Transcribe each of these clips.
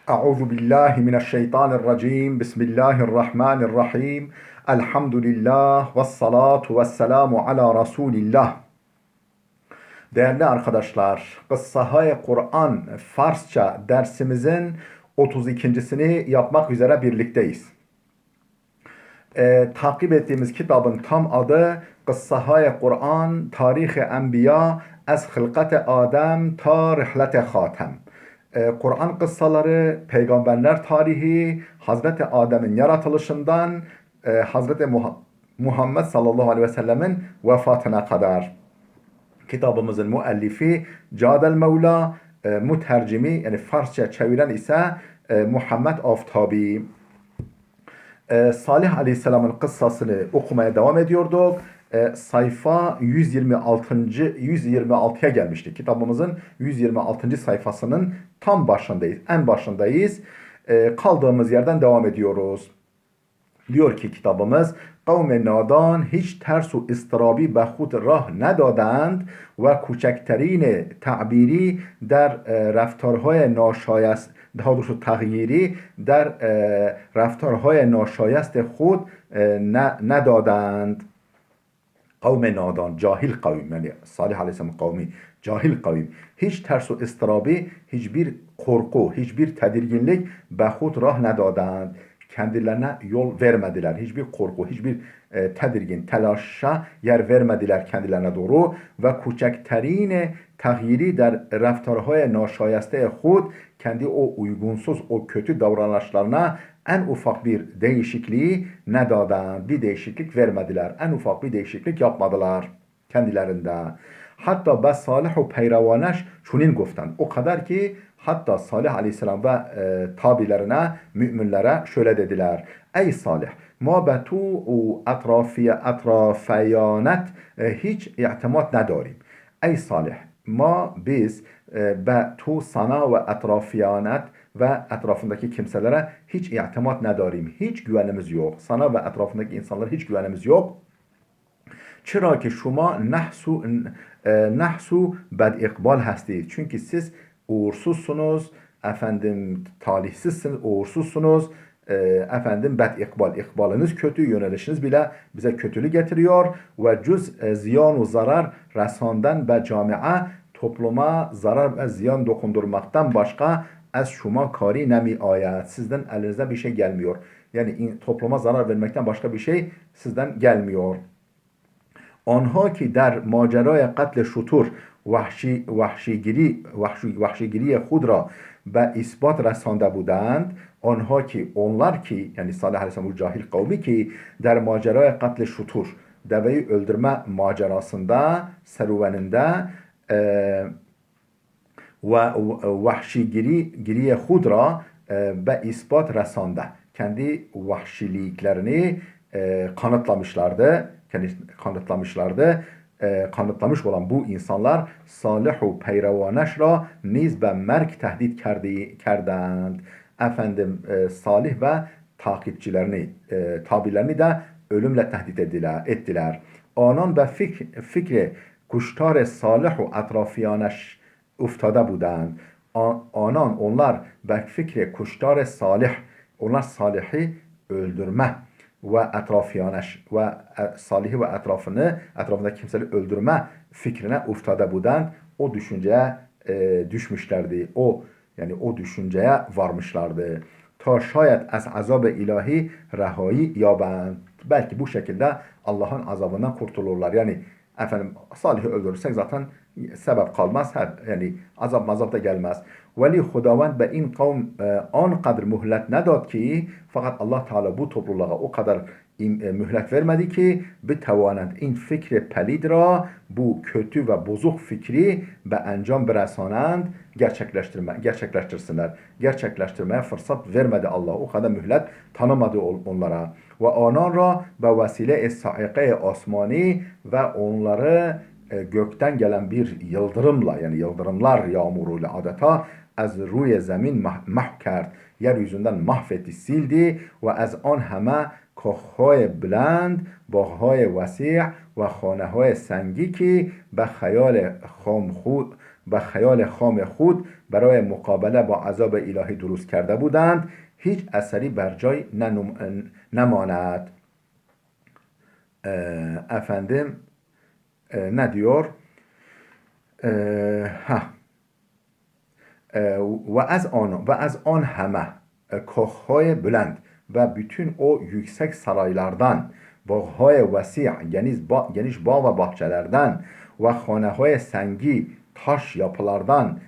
Euzu billahi mineşşeytanirracim. Bismillahirrahmanirrahim. Elhamdülillah ve salatu ve selamu ala Resulillah. Değerli arkadaşlar, Kıssahı Kur'an Farsça dersimizin 32.sini yapmak üzere birlikteyiz. Takip ettiğimiz kitabın tam adı Kıssahı Kur'an Tarih-i Enbiya Ez Hılkate Adem Ta Rihlete Hatem. Kur'an kıssaları, peygamberler tarihi, Hazreti Adem'in yaratılışından Hazreti Muhammed sallallahu aleyhi ve sellemin vefatına kadar. Kitabımızın müellifi Cadel Mevla, mütercimi yani Farsça çeviren ise Muhammed Aftabi. Salih Aleyhisselam'ın kıssasını okumaya devam ediyorduk. Sayfa 126'ya gelmiştik. Kitabımızın 126. sayfasının tam başındayız. En başındayız. Kaldığımız yerden devam ediyoruz. Diyor ki kitabımız, kavm-i nadan hiç tersu istirabi به خود راه ندادند و کوچکترین تعبیری در رفتارهای ناشایست تغییری در رفتارهای ناشایست خود ندادند. Kavme nadan, cahil kavim, yani Salih Aleyhisselam kavmi, cahil kavim. Hiç tersu istirabi, hiçbir korku, hiçbir tedirginlik behut rah nedadand. Kendilerine yol vermediler. Hiçbir korku, hiçbir tedirgin, telaşa yer vermediler kendilerine doğru. Ve küçükterine tağyiri der raftarhay naşayeste hud, kendi o uygunsuz, o kötü davranışlarına en ufak bir değişikliği nedadan, bir değişiklik vermediler. En ufak bir değişiklik yapmadılar kendilerinde. Hatta be Salihu peyrevaneş şunin goftan. O kadar ki hatta Salih Aleyhisselam ve tabilerine, müminlere şöyle dediler. Ey Salih, ma be tu etrafiyanet hiç i'timat nedarim. Ey Salih, ma biz be tu sana ve etrafiyanet ve etrafındaki kimselere hiç i'timat nedarim. Hiç güvenimiz yok. Sana ve etrafındaki insanlara hiç güvenimiz yok. Çıra ki şuma nahsu bed ikbal hastid. Çünkü siz uğursuzsunuz, efendim talihsizsiniz, uğursuzsunuz, efendim bed ikbal, ikbalınız kötü, yönelişiniz bile bize kötülük getiriyor. Ve cüz ziyan ve zarar resandan be camia, topluma zarar ve ziyan dokundurmaktan başka az şuma kari nemi ayet. Sizden elinizden bir şey gelmiyor. Yani topluma zarar vermekten başka bir şey sizden gelmiyor. آنها که در ماجرای قتل شتر وحشیگیری خود را به اثبات رسانده بودند آنها که onlar ki yani Salih Aleyhisselam bu cahil kavmi ki der maceraya katl şutur deveyi öldürme macerasında serüveninde ve vahşigiriye خود را به اثبات رسانده kendi vahşiliklerini kanıtlamışlardı. Kanıtlamış olan bu insanlar Salihu peyrevaneş ra niz be merk tehdit kerdend. Efendim Salih ve takipçilerini, tabilerini de ölümle tehdit ettiler. Anan be fikri kuştar Salihu etrafiyaneş uftade budend. Onlar be fikri kuştar Salih, onlar Salih'i öldürme ve etrafiyaneş ve Salih'i ve etrafındaki kimseleri öldürme fikrine uftade buden o düşünceye düşmüşlerdi. O düşünceye varmışlardı. Ta şayet az azab-ı ilahi rehayı yabend. Belki bu şekilde Allah'ın azabından kurtulurlar. Yani efendim Salih'i öldürürsek zaten sebep kalmaz. Yani azap da gelmez. Veli Hudavand be in kavm an kadar mühlet nedad ki fakat Allah Teala bu topluluğa o kadar mühlet vermedi ki bitevanend in fikri pelid ra bu kötü ve bozuk fikri be encam beresanend gerçekleştirsinler. Gerçekleştirmeye fırsat vermedi Allah. O kadar mühlet tanımadı onlara. Ve anan ra be vesile saike asmani ve onları gökten gelen bir yıldırımla yani yıldırımlar yağmuruyla adeta az ruye zemin mahkert yeryüzünden mahvetti sildi ve az an heme kochهای بلند باغهای وسیع و خانه‌های سنگی که به خیال و خیال خام خود برای مقابله با عذاب الهی درست کرده بودند هیچ اثری بر جای نماند. Efendim ne diyor? Ve az on همه کاخهای بلند و bütün o yüksek saraylardan باغهای وسیع geniş bağ ve bahçelerden ve خانه‌های سنگی taş yapılardan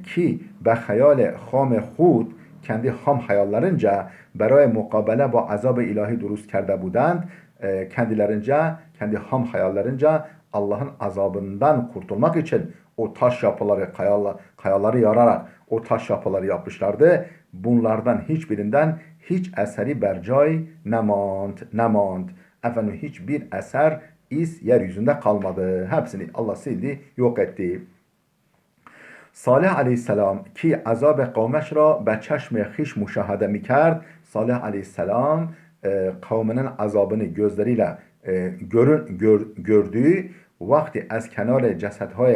ki به خیال خام خود kendi ham hayallarınca برای مقابله با عذاب الهی درست کرده بودند kendi ham hayallarınca Allah'ın azabından kurtulmak için o taş yapıları, kayaları yararak o taş yapıları yapmışlardı. Bunlardan hiçbirinden hiç eseri bercay nemand. Efendim hiçbir eser iz yeryüzünde kalmadı. Hepsini Allah sildi, yok etti. Salih aleyhisselam ki azab kavmeş ra به چشم خیش مشاهده میکرد. Salih aleyhisselam kavminin azabını gözleriyle gördüğü vakti از کنار جسدهای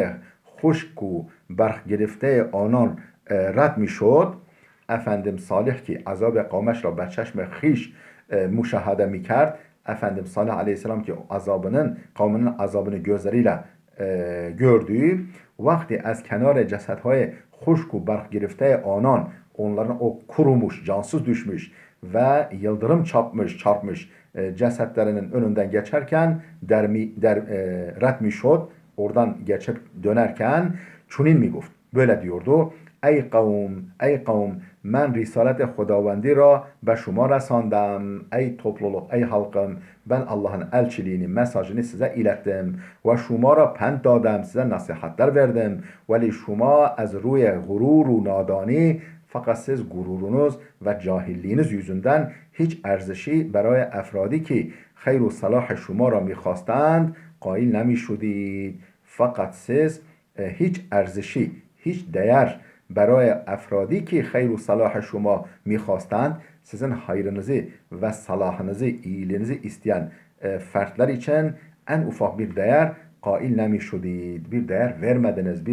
خشک و برق گرفته آنان رد میشد. Efendim Salih ki azab kavmeş را به چشم خیش müşahede میکرد. Efendim Salih aleyhisselam ki kavminin azabını gözleriyle gördüğü vakti از کنار جسدهای خشک و برق گرفته آنان onların o kurumuş, cansız düşmüş ve yıldırım çarpmış cesetlerinin önünden geçerken retmişod oradan geçip dönerken çunin mi گفت böyle diyordu. ey kavm من risalet خداوندی را به شما رساندم. ey topluluk, ey halkım ben Allah'ın elçiliğini, mesajını size ilettim ve şuma را pent دادم size nasihatler verdim. ولی شما از روی غرور و نادانی fakat siz gururunuz ve cahilliğiniz yüzünden hiç erzişi برای افرادی که خیر و صلاح شما را میخواستند قائل نمیشدید. Fakat siz hiç erzişi, hiç değer برای افرادی که خیر و صلاح شما میخواستند sizin hayrınızı ve salahınızı, iyiliğinizi isteyen fertler için en ufak bir değer kail nemişudid, bir değer vermediniz,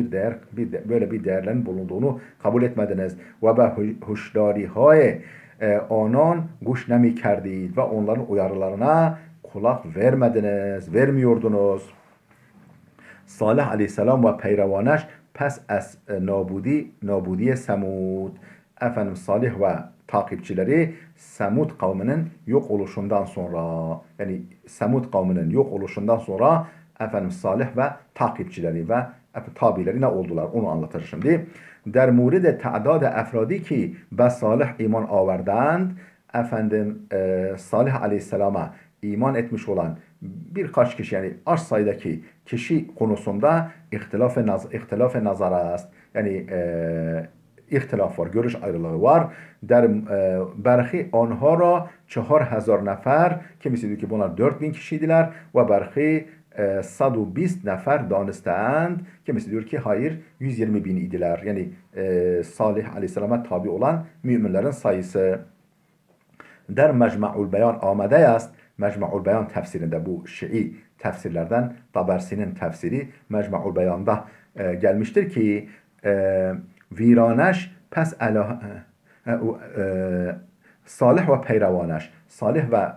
böyle bir değerlerin bulunduğunu kabul etmediniz. Ve be huşdarihay anan guş nemi kerdid ve onların uyarılarına kulak vermiyordunuz. Salih aleyhisselam ve peyrevaneş pes az nabudi Semud. Efendim Salih ve takipçileri Semud kavminin yok oluşundan sonra, yani Semud kavminin yok oluşundan sonra efendim Salih ve takipçileri ve tabileri ne oldular onu anlatır şimdi. Der muride ta'dad efradi ki be Salih iman averdand. Efendim Salih aleyhisselama iman etmiş olan birkaç kişi, yani az sayıdaki kişi konusunda ihtilaf nazar است. Yani ihtilaf var, görüş ayrılığı var. Der berhi onha ra 4000 nefer, kimisi diyor ki bunlar 4000 kişiydiler ve berhi 120 nefer danistand, kimisi diyor ki hayır 120 bin idiler. Yani Salih aleyhisselama tabi olan müminlerin sayısı. Der Mecmu'ul Beyan amade است. Mecmu'ul Beyan tefsirinde, bu Şii tefsirlerden Tabersi'nin tefsiri Mecmu'ul Beyan'da gelmiştir ki Viraneş pes Salih ve peyrevaneş, Salih ve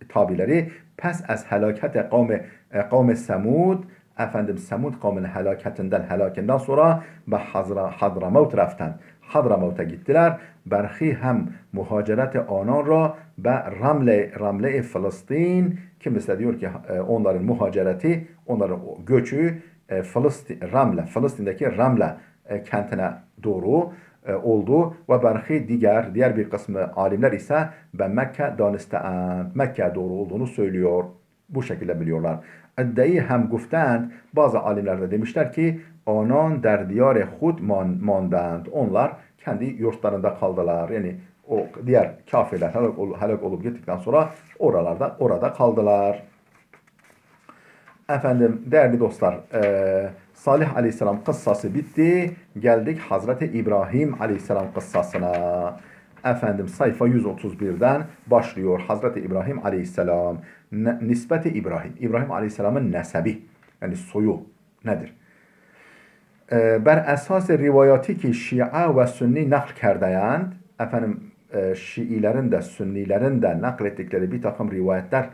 tabileri pes az helaket kavme Semud, efendim Semud kavminin helakinden sonra به Hadramavt رفتند. Hadramavt'a gittiler. Berhi hem muhaceret anan ra به Ramle Filistin, kimisi diyor ki onların muhacereti, onların göçü Filistin'deki Ramle kentine doğru oldu ve berhi diğer bir kısmı alimler ise ben Mekke doğru olduğunu söylüyor. Bu şekilde biliyorlar. Eddeyi hem guftend, bazı alimler de demişler ki anan der diyar hud mandand. Onlar kendi yurtlarında kaldılar. Yani o diğer kafirler helak olup gittikten sonra orada kaldılar. Efendim değerli dostlar, Salih aleyhisselam kıssası bitti. Geldik Hazreti İbrahim aleyhisselam kıssasına. Efendim sayfa 131'den başlıyor. Hazreti İbrahim aleyhisselam. Nispeti İbrahim. İbrahim aleyhisselamın nesebi. Yani soyu nedir? bər əsas rivayəti ki Şia və Sünni nəql kerdəyənd, Şiilərin də, Sünnilərin də nəql etdikləri bir takım rivayətlər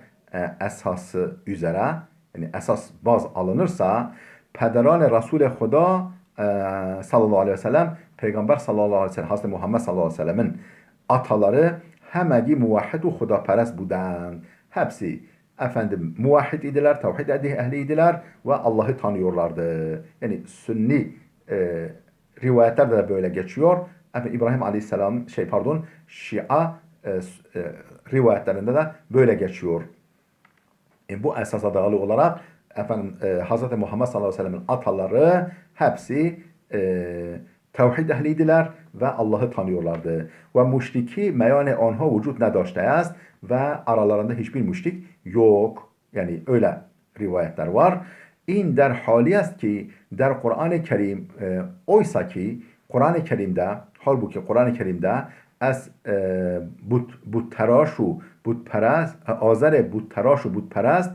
əsası üzərə, yəni əsas baz alınırsa, pədəran Resul Xuda sallallahu aleyhi ve sellem, Peygamber sallallahu aleyhi ve sellem, Hazreti Muhammed sallallahu aleyhi ve sellemin ataları həməgi muvahhid və xudapərəst budand. Hepsi muvahhid idiler, tevhid ehli idiler ve Allah'ı tanıyorlardı. Yani Sünni rivayetlerde de böyle geçiyor. İbrahim Aleyhisselam Şia rivayetlerinde de böyle geçiyor. Bu esasa dayalı olarak Hz. Muhammed sallallahu aleyhi ve sellem'in ataları hepsi tevhid ehliydiler ve Allah'ı tanıyorlardı. Ve müşriki meyane onha vücut nedaşte است ve aralarında hiçbir müşrik yok. Yani öyle rivayetler var. İn der hali است ki der Kur'an-ı Kerim oysa ki Kur'an-ı Kerim'de halbuki Kur'an-ı Kerim'de از بت‌تراش و بت‌پرست آذر بت‌تراش و بت‌پرست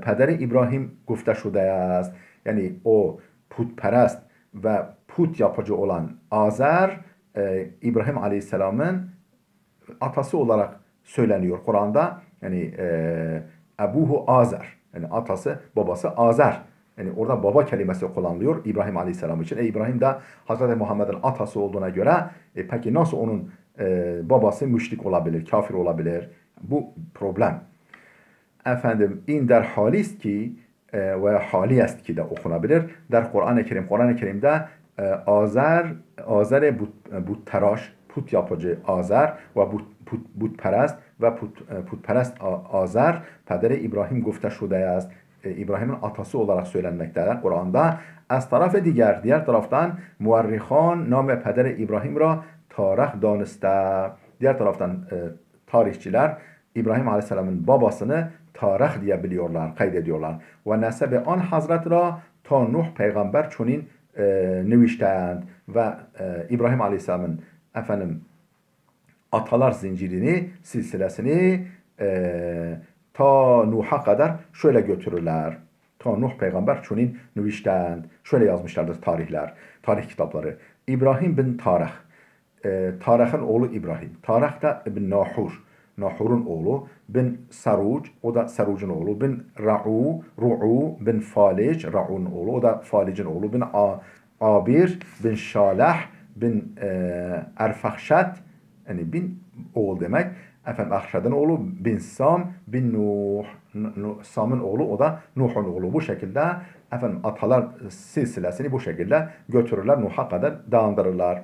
پدر İbrahim گفته شده است. Yani o putperest ve put yapıcı olan Azer İbrahim Aleyhisselam'ın atası olarak söyleniyor Kur'an'da. Yani Ebuhu Azer. Yani atası, babası Azer. Yani orada baba kelimesi kullanılıyor İbrahim Aleyhisselam için. İbrahim de Hz. Muhammed'in atası olduğuna göre peki nasıl onun babası müşrik olabilir, kafir olabilir? Bu problem. İn der halist ki ve hali est ki de okunabilir. Der Kur'an-ı Kerim. Kur'an-ı Kerim'de Azer butteraş, put yapıcı Azer ve putperest ve putperest Azer pederi İbrahim gufte şude است. İbrahim'in atası olarak söylenmektedir Kur'an'da. Az tarafı diğer taraftan muarrihan nam pederi İbrahim ra tarih daniste. Diğer taraftan tarihçiler İbrahim Aleyhisselam'ın babasını tarih diye biliyorlar, kaydediyorlar. Ve nesebe an Hazret ra ta Nuh peygamber çunin nivişteyend ve İbrahim Aleyhisselam'ın atalar zincirini, silsilesini ta Nuh'a kadar şöyle götürürler. Ta Nuh peygamber çunin nivişteyend. Şöyle yazmışlardır tarih kitapları. İbrahim bin Tarih. Tarih'in oğlu İbrahim. Tarih da bin Nahur. Nahur'un oğlu. Bin Saruc. O da Saruc'un oğlu. Bin Ru'u bin Falic. Ra'u'nun oğlu. O da Falic'in oğlu. Bin Abir bin Şalah bin Erfakşat. Yani bin oğul demek. Ahşad'ın oğlu bin Sam bin Nuh. Sam'ın oğlu o da Nuh'un oğlu. Bu şekilde atalar silsilesini bu şekilde götürürler. Nuh'a kadar dağındırırlar.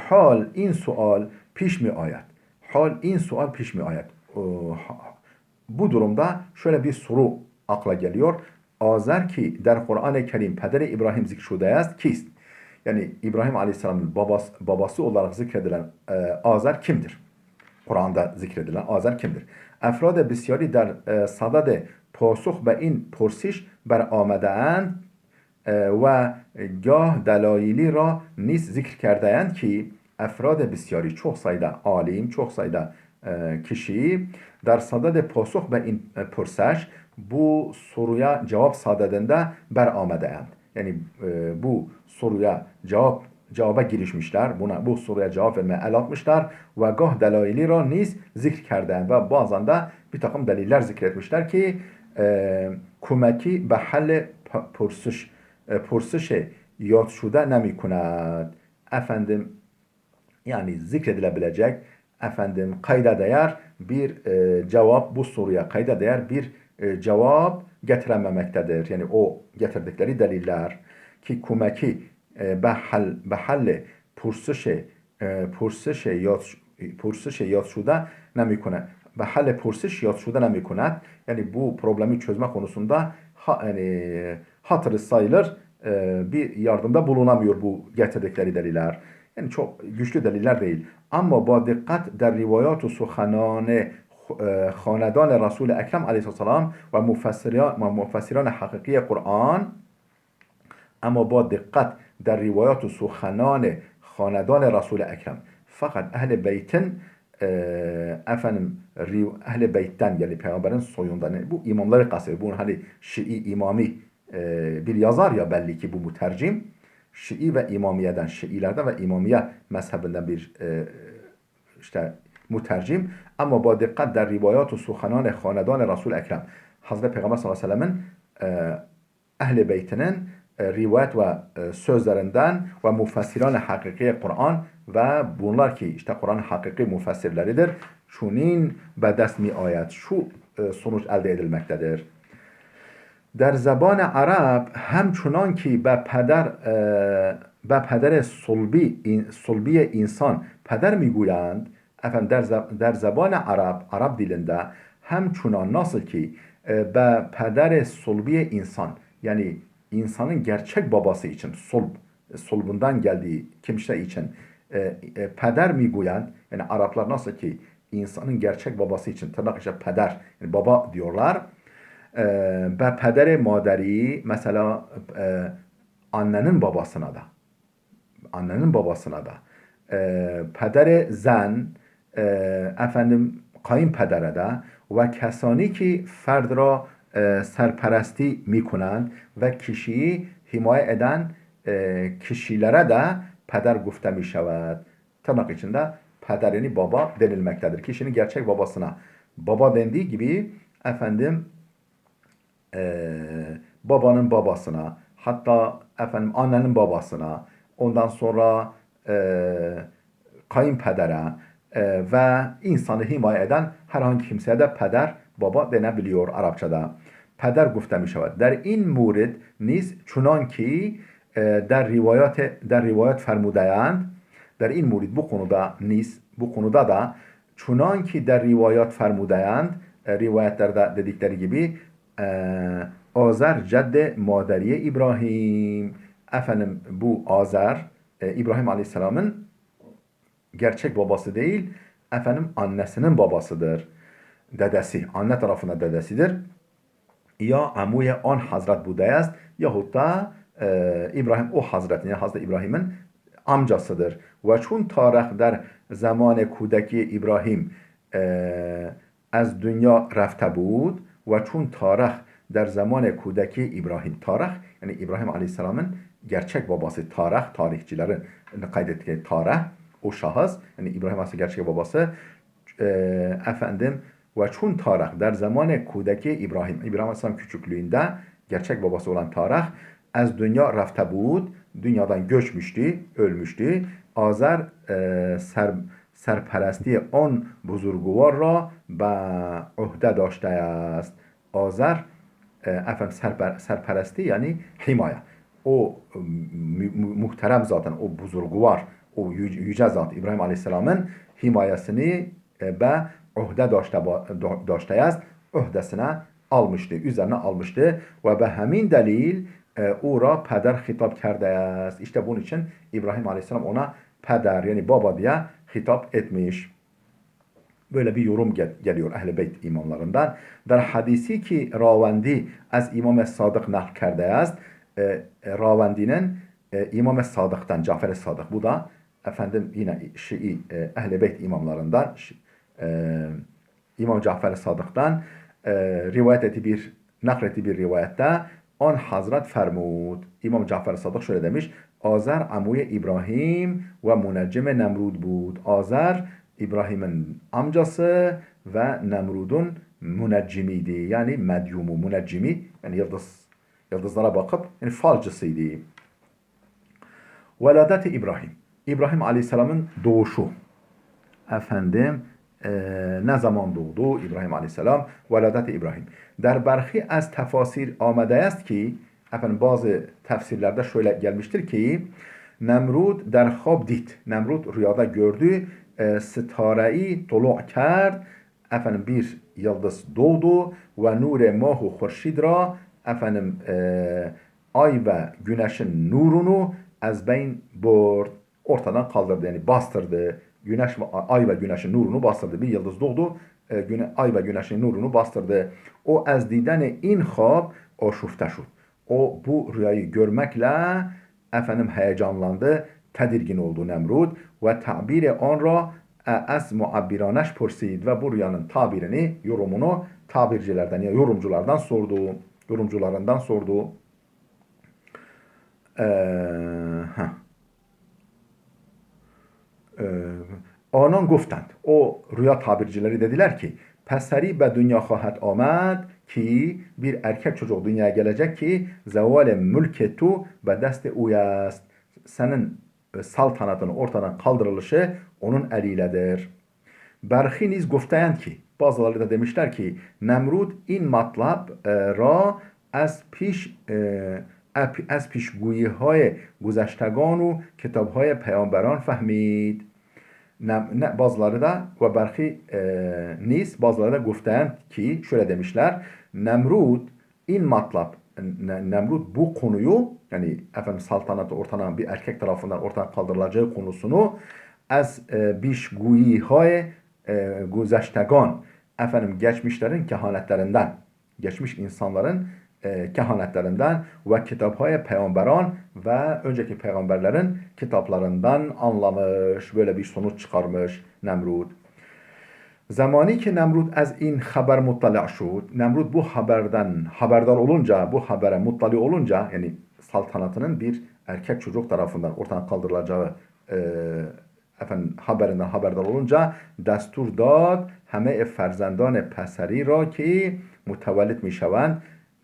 Hal in sual piş mi ayet? Hal in sual piş mi ayet? Bu durumda şöyle bir soru akla geliyor. Azer ki der Kur'an-ı Kerim pederi İbrahim zikşude است kist? Yani İbrahim Aleyhisselam'ın babası olarak zikredilen Azer kimdir? Kur'an'da zikredilen Azer kimdir? Efrad besyari der sadad pasuh be in pursiş ber amedeyend و گاه دلایلی را نیز ذکر کرده‌اند ki افراد بسیاری çok sayıda alim, çok sayıda kişi در صدد پاسخ به این پرسش bu soruya cevap sadedinde ber'amedeyend. Yani bu soruya cevaba girişmişler. Bu soruya cevap vermeye el atmışlar. Ve gah delayili ra niz zikr kerdeyend. Ve bazen de bir takım deliller zikretmişler ki kumeki به حل پرسش yad şuda nemi kunad. Yani zikredilebilecek kayda değer bir cevap, bu soruya kayda değer bir cevap getirememektedir. Yani o getirdikleri deliller ki kumeki behalle پرسش yad şuda nemi kunad. Behalle pursiş yad şuda nemi kunad. Yani bu problemi çözme konusunda hatırı sayılır bir yardımda bulunamıyor bu getirdikleri deliller. Yani çok güçlü deliller değil. Ama ba dikkat der rivayat-ı suhanane خاندان رسول اکرم علیه السلام و مفسران حقیقی قرآن اما با دقت در روایات و سخنان خاندان رسول اکرم fakat ehl-i beytin ehl-i beytten yani peygamberin soyundan bu imamları kastediyor. Bunun hani Şii imami bir yazar ya belli ki bu mütercim. Şii ve İmamiye'den, Şiilerden ve İmamiye mezhebinden bir işte mütercim. Ama با dikkat در rivayat و سخنان خاندان Resul-i Ekrem. Hazreti Peygamber sallallahu aleyhi ve sellem'in Ehl-i Beytinin rivayet ve sözlerinden ve müfessiran hakiki Kur'an ve bunlar ki işte Kur'an'ın hakiki müfessirleridir. Şunin ve desmi ayet şu sonuç elde edilmektedir. در زبان عرب همچنان که به پدر صلبی انسان پدر میگویند در زبان عرب dilinde همچنان nasıl ki به پدر صلبی insan yani insanın gerçek babası için solbundan geldiği kimse için peder میگویند yani Araplar nasıl ki insanın gerçek babası için tırnak içinde peder yani baba diyorlar. Ve pedere maderi mesela annenin babasına da pedere zen kayınpedere de ve kesani ki ferd ra serperesti میکنند ve kişiyi himaye eden kişilere de peder gufte mi şevad. Tırnak içinde pederini baba denilmektedir. Kişinin gerçek babasına baba dendiği gibi babanın babasına, hatta annenin babasına, ondan sonra kayınpedere ve insanı himaye eden herhangi kimseye de peder, baba denebiliyor Arapçada. Peder gufte mi şevad. Der in murid niz çunan ki der rivayet fermudeyend. Der in murid bu konuda da çunan ki der rivayet fermudeyend rivayetlerde dedikleri gibi Azer cedde maderiye İbrahim. Bu Azer İbrahim Aleyhisselam'ın gerçek babası değil, annesinin babasıdır. Dedesi, anne tarafına dedesidir. Ya amuye an Hazret budayest yahut da İbrahim o Hazretin, yani Hazreti İbrahim'in amcasıdır. Ve çun tarih der zaman kudeki İbrahim az dünya rafte bud ve çun tarih der zaman kudeki İbrahim tarih yani İbrahim Aleyhisselam'ın gerçek babası tarihçilerin kaydettiği tarih o şahıs yani İbrahim Aleyhisselam gerçek babası ve çun tarih der zaman kudeki İbrahim Aleyhisselam küçüklüğünde gerçek babası olan tarih az dünya rafte bud dünyadan göçmüştü, ölmüştü. Azer serperesti on buzurguvar ra به عهده داشته است. Azer serperesti yani himaya. O muhterem zaten, o buzurguvar, o yüce zat İbrahim Aleyhisselam'ın himayesini ve uhde daşte است. Uhdesine almıştı, üzerine almıştı ve be hemin delil o ra peder hitap کرده است. İşte bunun için İbrahim Aleyhisselam ona peder yani baba diye hitap etmiş. Böyle bir yorum geliyor Ehl-i Beyt imamlarından. Der hadisi ki Ravendi az İmam-ı Sadık nakl کرده است. Ravendi'nin İmam-ı Sadık'tan, Cafer-i Sadık. Bu da yine Şii Ehl-i Beyt imamlarından İmam Cafer-i Sadık'tan nakletti bir rivayette on Hazret fermud. İmam Cafer-i Sadık şöyle demiş. Azer amuye İbrahim ve müneccime Nemrud bud. Azer İbrahim'in amcası ve Nemrud'un müneccimiydi. Yani medyumu, müneccimi yani yıldızlara bakıp yani falcısıydı. Veladet-i İbrahim. İbrahim Aleyhisselam'ın doğuşu. Ne zaman doğdu İbrahim Aleyhisselam? Veladet-i İbrahim. Der berhi az tefasir amede est ki bazı tefsirlerde şöyle gelmiştir ki Nemrud der khab dit. Nemrud rüyada gördü. ستاره-i طلوع کرد bir yıldız doğdu ve nure mahu khurşid ra ay ve güneşin nurunu az beyn burd ortadan kaldırdı yani bastırdı. Ay ve güneşin nurunu bastırdı. Bir yıldız doğdu. Ay ve güneşin nurunu bastırdı. O az didene in khab aşufte şud. O bu rüyayı görmekle heyecanlandı. Tedirgin oldu Nemrud ve tabiri on ra az muabbiraneş pursid ve bu rüyanın tabirini, yorumunu tabircilerden ya yorumculardan sordu. heh. آنان گفتند o rüya tabircileri dediler ki pseri be dünya خواهد آمد ki bir erkek çocuk dünyaya gelecek ki zeval mülke tu be dest uyast senin saltanatın ortadan kaldırılışı onun eliyledir. Berhiniz گفتند ki bazıları da demişler ki Nemrud in matlab را از پیشگویی های گذشتگان و کتاب های پیامبران فهمید. Bazıları da ve berhi nis bazıları da گفتند ki şöyle demişler. Nemrud in matlab Nemrud bu konuyu yani efendim saltanatı ortadan bir erkek tarafından ortadan kaldırılacağı konusunu az bişguyi hay güzeştegan efendim geçmişlerin kehanetlerinden geçmiş insanların kehanetlerinden ve kitaphay peygamberan ve önceki peygamberlerin kitaplarından anlamış, böyle bir sonuç çıkarmış Nemrud. Zamani ki Nemrud az in haber muttali' şud. Nemrud bu haberden haberdar olunca, bu habere muttali olunca yani saltanatının bir erkek çocuk tarafından ortadan kaldırılacağı efendim haberinden haberdar olunca destur dad همه فرزندان پسری را که متولد میشوند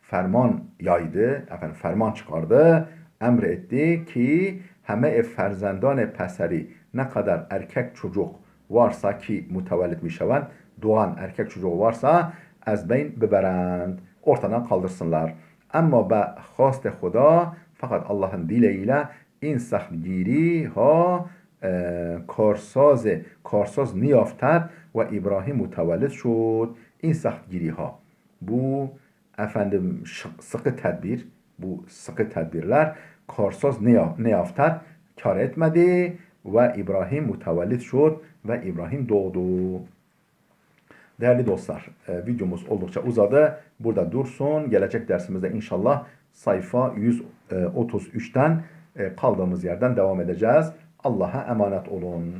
فرمان yaydı, efendim ferman çıkardı, emretti ki همه فرزندان پسری ne kadar erkek çocuk varsa ki mutevellit mişeven doğan erkek çocuğu varsa az beyn beberend ortadan kaldırsınlar. Ama be hast Xuda fakat Allah'ın dileğiyle in sahtgiri ha کارساز نیافتد و İbrahim متولد شد. این سختگیری ها bu efendim sıkı tedbir bu sıkı tedbirler karsaz ne yaptı? Kar etmedi ve İbrahim mutevellit şud ve İbrahim doğdu. Değerli dostlar, videomuz oldukça uzadı. Burada dursun. Gelecek dersimizde inşallah sayfa 133'ten kaldığımız yerden devam edeceğiz. Allah'a emanet olun.